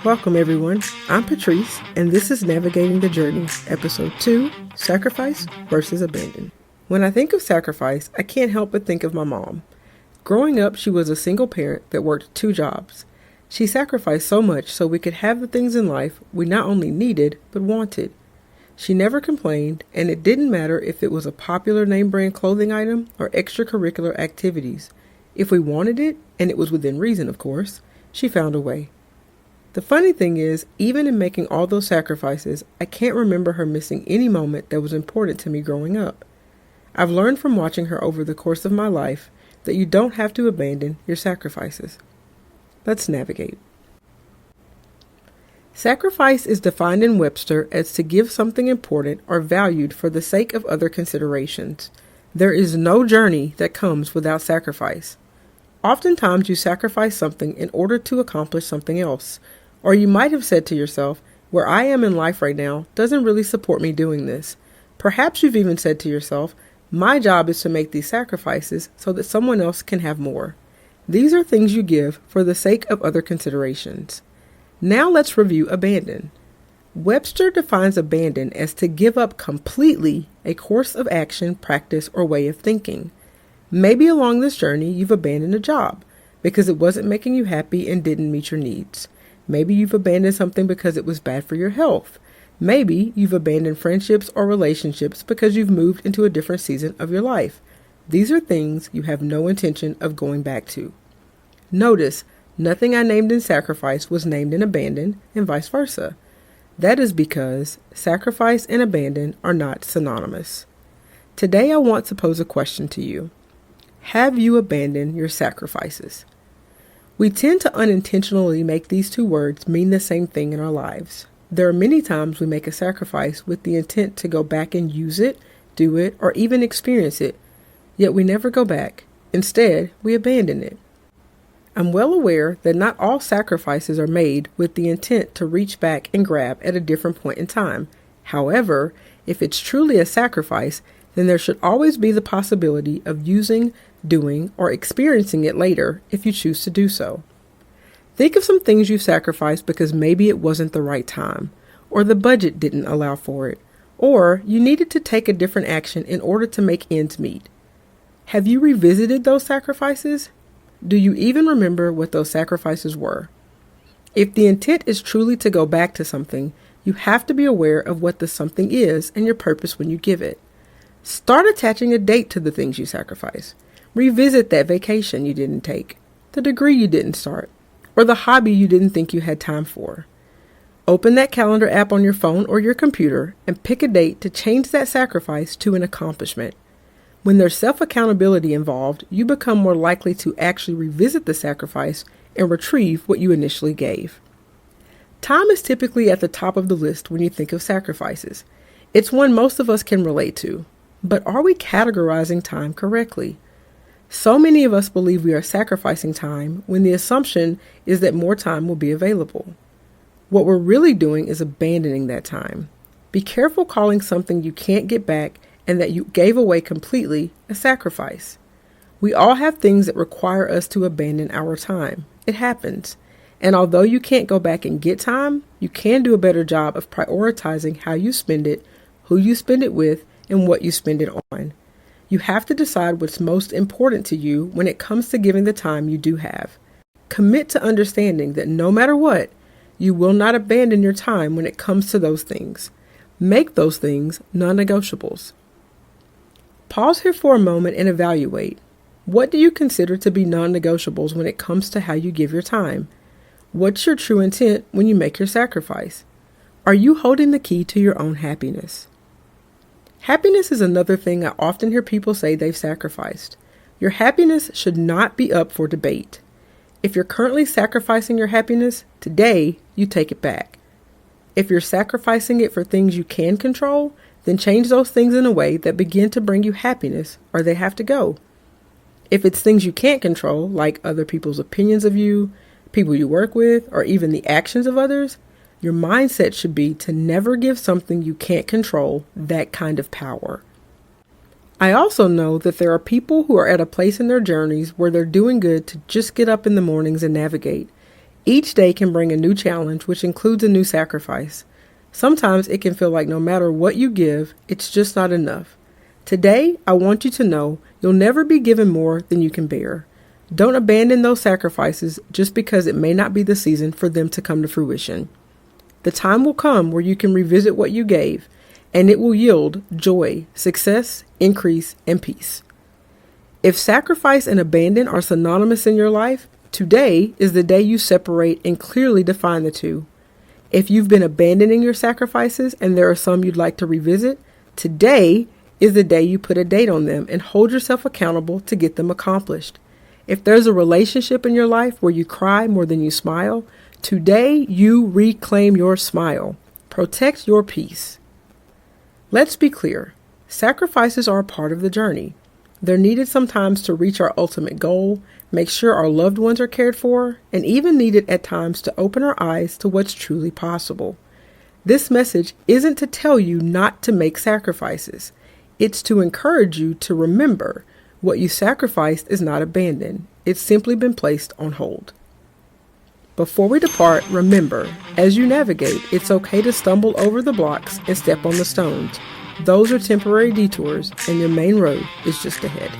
Welcome everyone, I'm Patrice, and this is Navigating the Journey, Episode 2, Sacrifice versus Abandon. When I think of sacrifice, I can't help but think of my mom. Growing up, she was a single parent that worked 2 jobs. She sacrificed so much so we could have the things in life we not only needed, but wanted. She never complained, and it didn't matter if it was a popular name brand clothing item or extracurricular activities. If we wanted it, and it was within reason of course, she found a way. The funny thing is, even in making all those sacrifices, I can't remember her missing any moment that was important to me growing up. I've learned from watching her over the course of my life that you don't have to abandon your sacrifices. Let's navigate. Sacrifice is defined in Webster as to give something important or valued for the sake of other considerations. There is no journey that comes without sacrifice. Oftentimes you sacrifice something in order to accomplish something else. Or you might have said to yourself, where I am in life right now doesn't really support me doing this. Perhaps you've even said to yourself, my job is to make these sacrifices so that someone else can have more. These are things you give for the sake of other considerations. Now let's review abandon. Webster defines abandon as to give up completely a course of action, practice, or way of thinking. Maybe along this journey you've abandoned a job because it wasn't making you happy and didn't meet your needs. Maybe you've abandoned something because it was bad for your health. Maybe you've abandoned friendships or relationships because you've moved into a different season of your life. These are things you have no intention of going back to. Notice, nothing I named in sacrifice was named in abandon, and vice versa. That is because sacrifice and abandon are not synonymous. Today I want to pose a question to you. Have you abandoned your sacrifices? We tend to unintentionally make these 2 words mean the same thing in our lives. There are many times we make a sacrifice with the intent to go back and use it, do it, or even experience it, yet we never go back. Instead, we abandon it. I'm well aware that not all sacrifices are made with the intent to reach back and grab at a different point in time. However, if it's truly a sacrifice, then there should always be the possibility of using, doing, or experiencing it later if you choose to do so. Think of some things you've sacrificed because maybe it wasn't the right time, or the budget didn't allow for it, or you needed to take a different action in order to make ends meet. Have you revisited those sacrifices? Do you even remember what those sacrifices were? If the intent is truly to go back to something, you have to be aware of what the something is and your purpose when you give it. Start attaching a date to the things you sacrifice. Revisit that vacation you didn't take, the degree you didn't start, or the hobby you didn't think you had time for. Open that calendar app on your phone or your computer and pick a date to change that sacrifice to an accomplishment. When there's self-accountability involved, you become more likely to actually revisit the sacrifice and retrieve what you initially gave. Time is typically at the top of the list when you think of sacrifices. It's one most of us can relate to. But are we categorizing time correctly? So many of us believe we are sacrificing time when the assumption is that more time will be available. What we're really doing is abandoning that time. Be careful calling something you can't get back and that you gave away completely a sacrifice. We all have things that require us to abandon our time. It happens. And although you can't go back and get time, you can do a better job of prioritizing how you spend it, who you spend it with, and what you spend it on. You have to decide what's most important to you when it comes to giving the time you do have. Commit to understanding that no matter what, you will not abandon your time when it comes to those things. Make those things non-negotiables. Pause here for a moment and evaluate. What do you consider to be non-negotiables when it comes to how you give your time? What's your true intent when you make your sacrifice? Are you holding the key to your own happiness? Happiness is another thing I often hear people say they've sacrificed. Your happiness should not be up for debate. If you're currently sacrificing your happiness, today you take it back. If you're sacrificing it for things you can control, then change those things in a way that begin to bring you happiness, or they have to go. If it's things you can't control, like other people's opinions of you, people you work with, or even the actions of others, your mindset should be to never give something you can't control that kind of power. I also know that there are people who are at a place in their journeys where they're doing good to just get up in the mornings and navigate. Each day can bring a new challenge, which includes a new sacrifice. Sometimes it can feel like no matter what you give, it's just not enough. Today, I want you to know you'll never be given more than you can bear. Don't abandon those sacrifices just because it may not be the season for them to come to fruition. The time will come where you can revisit what you gave, and it will yield joy, success, increase, and peace. If sacrifice and abandon are synonymous in your life, today is the day you separate and clearly define the two. If you've been abandoning your sacrifices and there are some you'd like to revisit, today is the day you put a date on them and hold yourself accountable to get them accomplished. If there's a relationship in your life where you cry more than you smile, today you reclaim your smile. Protect your peace. Let's be clear. Sacrifices are a part of the journey. They're needed sometimes to reach our ultimate goal, make sure our loved ones are cared for, and even needed at times to open our eyes to what's truly possible. This message isn't to tell you not to make sacrifices. It's to encourage you to remember what you sacrificed is not abandoned. It's simply been placed on hold. Before we depart, remember, as you navigate, it's okay to stumble over the blocks and step on the stones. Those are temporary detours, and your main road is just ahead.